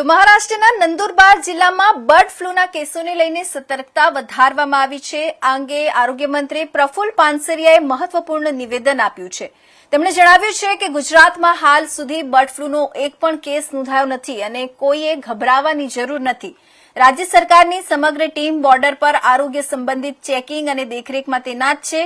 તો મહારાષ્ટ્રના નંદુરબાર જિલ્લામાં બર્ડ ફ્લૂના કેસોને લઈને સતર્કતા વધારવામાં આવી છે। આ અંગે આરોગ્ય મંત્રી પ્રફુલ્લ પાનસરિયાએ મહત્વપૂર્ણ નિવેદન આપ્યું છે। તેમણે જણાવ્યું છે કે ગુજરાતમાં હાલ સુધી બર્ડ ફ્લૂનો એક પણ કેસ નોંધાયો નથી અને કોઈએ ગભરાવાની જરૂર નથી। રાજ્ય સરકારની સમગ્ર ટીમ બોર્ડર પર આરોગ્ય સંબંધિત ચેકિંગ અને દેખરેખમાં તૈનાત છે।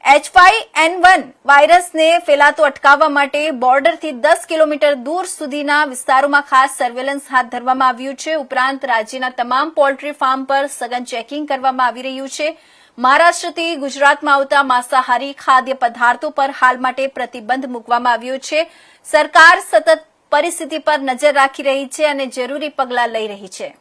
H5N1 વાયરસને ફેલાતો અટકાવવા માટે બોર્ડરથી 10 કિલોમીટર દૂર સુધીના વિસ્તારોમાં ખાસ સર્વેલન્સ હાથ ધરવામાં આવ્યું છે। ઉપરાંત રાજ્યના તમામ પોલ્ટ્રી ફાર્મ પર સઘન ચેકિંગ કરવામાં આવી રહ્યું છે। મહારાષ્ટ્રથી ગુજરાતમાં આવતા માંસાહારી ખાદ્ય પદાર્થો પર હાલ માટે પ્રતિબંધ મૂકવામાં આવ્યો છે। સરકાર સતત પરિસ્થિતિ પર નજર રાખી રહી છે અને જરૂરી પગલાં લઈ રહી છે।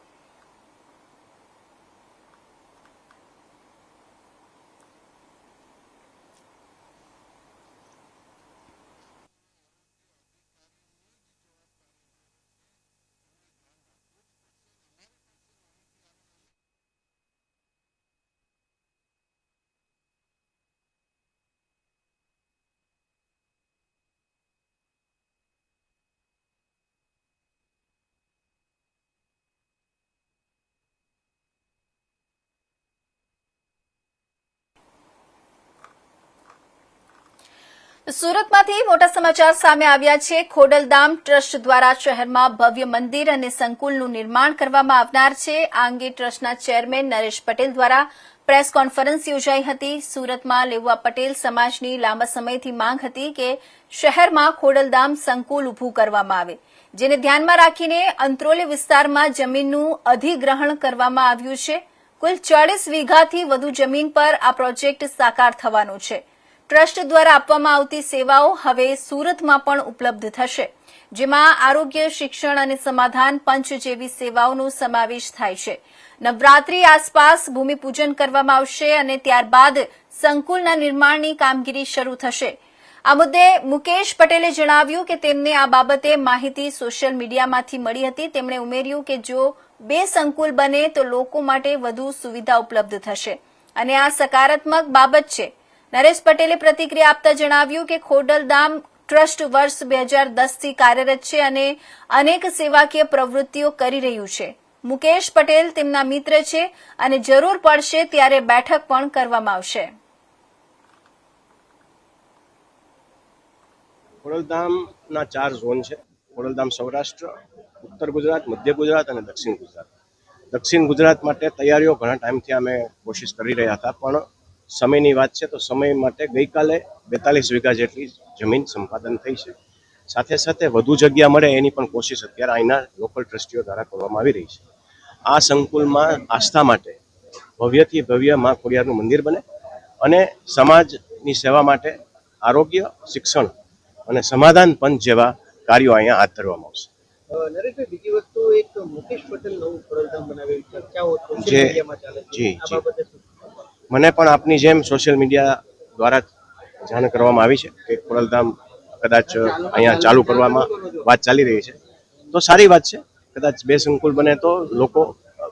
સુરતમાંથી મોટા સમાચાર સામે આવ્યા છે। ખોડલધામ ટ્રસ્ટ દ્વારા શહેરમાં ભવ્ય મંદિર અને સંકુલનું નિર્માણ કરવામાં આવનાર છે। આ અંગે ટ્રસ્ટના ચેરમેન નરેશ પટેલ દ્વારા પ્રેસ કોન્ફરન્સ યોજાઈ હતી। સુરતમાં લેઉવા પટેલ સમાજની લાંબા સમયથી માંગ હતી કે શહેરમાં ખોડલધામ સંકુલ ઊભું કરવામાં આવે, જેને ધ્યાનમાં રાખીને અંત્રોલી વિસ્તારમાં જમીનનું અધિગ્રહણ કરવામાં આવ્યું છે। કુલ 40 વીઘાથી વધુ જમીન પર આ પ્રોજેક્ટ સાકાર થવાનો છે। ટ્રસ્ટ દ્વારા આપવામાં આવતી સેવાઓ હવે સુરતમાં પણ ઉપલબ્ધ થશે, જેમાં આરોગ્ય, શિક્ષણ અને સમાધાન પંચ જેવી સેવાઓનો સમાવેશ થાય છે। નવરાત્રી આસપાસ ભૂમિપૂજન કરવામાં આવશે અને ત્યારબાદ સંકુલના નિર્માણની કામગીરી શરૂ થશે। આ મુદ્દે મુકેશ પટેલે જણાવ્યું કે તેમને આ બાબતે માહિતી સોશિયલ મીડિયામાંથી મળી હતી। તેમણે ઉમેર્યું કે જો 2 સંકુલ બને તો લોકો માટે વધુ સુવિધા ઉપલબ્ધ થશે અને આ સકારાત્મક બાબત છે। નરેશ પટેલે પ્રતિક્રિયા આપતા જણાવ્યું કે ખોડલધામ ટ્રસ્ટ વર્ષ 2010થી કાર્યરત છે અને અનેક સેવાકીય પ્રવૃત્તિઓ કરી રહ્યું છે। મુકેશ પટેલ તેમના મિત્ર છે અને જરૂર પડશે ત્યારે બેઠક પણ કરવામાં આવશે। ખોડલધામના 4 ઝોન છે। ખોડલધામ સૌરાષ્ટ્ર, ઉત્તર ગુજરાત, મધ્ય ગુજરાત અને દક્ષિણ ગુજરાત। દક્ષિણ ગુજરાત માટે તૈયારીઓ ઘણા ટાઈમથી અમે કોશિશ કરી રહ્યા હતા, પણ સમયની વાત છે તો સમય માટે ગઈકાલે 42 વીઘા જેટલી જમીન સંપાદન થઈ છે। સાથે સાથે વધુ જગ્યા મળે એની પણ કોશિશ અત્યારે અહીંના લોકલ ટ્રસ્ટીઓ દ્વારા કરવામાં આવી રહી છે। આ સંકુલમાં આસ્થા માટે ભવ્યથી ભવ્ય મા ખોડિયારનું મંદિર બને અને સમાજની સેવા માટે આરોગ્ય, શિક્ષણ અને સમાધાન પંચ જેવા કાર્યો અહીંયા હાથ ધરવામાં આવશે। નરેશભાઈ, બીજી વસ્તુ એક મુકેશ પટેલ નવું ખોડલધામ બનાવે ચર્ચાઓ સોશિયલ મીડિયામાં ચાલે છે, આ બાબતે શું? મને પણ આપની જેમ સોશિયલ મીડિયા દ્વારા જાણ કરવામાં આવી છે કે ખોડલધામ કદાચ અહીંયા ચાલુ કરવામાં વાત ચાલી રહી છે, તો સારી વાત છે। કદાચ 2 સંકુલ બને તો લોકો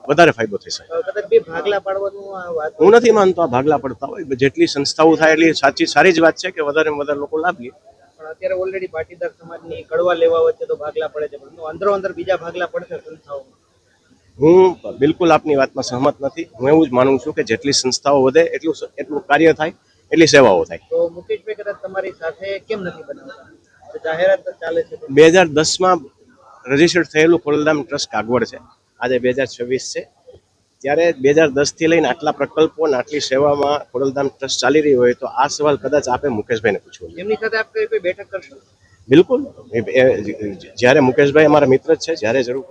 વધારે ફાયદો થશે। કદાચ 2 ભાગલા પાડવાનું આ વાત હું નથી માનતો આ ભાગલા પડતા હોય। જેટલી સંસ્થાઓ થાય એટલી સારી જ વાત છે કે વધારેમાં વધારે લોકો લાભ લે। પણ અત્યારે ઓલરેડી પાટીદાર સમાજની કડવા લેવા વચ્ચે તો ભાગલા પડે છે, પરંતુ અંદરો અંદર બીજા ભાગલા પડશે સંસ્થાઓમાં। હું બિલકુલ આપની વાતમાં સહમત નથી। હું એવું જ માનું છું કે જેટલી સંસ્થાઓ વધે એટલું કાર્ય થાય, એટલી સેવાઓ થાય। તો મુકેશભાઈ કદાચ તમારી સાથે કેમ નથી બનાવતા? જાહેરાત ચાલે છે 2010માં રજીસ્ટર્ડ થયેલું ખોડલધામ ટ્રસ્ટ કાગવડ છે। આજે 2026 છે, ત્યારે 2010થી લઈને આટલા પ્રકલ્પો અને આટલી સેવામાં ખોડલધામ ટ્રસ્ટ ચાલી રહી હોય તો આ સવાલ કદાચ આપે મુકેશભાઈને પૂછવો જોઈએ। એમની સાથે આપ કોઈ બેઠક કરશો? બિલકુલ, જ્યારે મુકેશભાઈ અમારા મિત્ર જ છે, જ્યારે જરૂર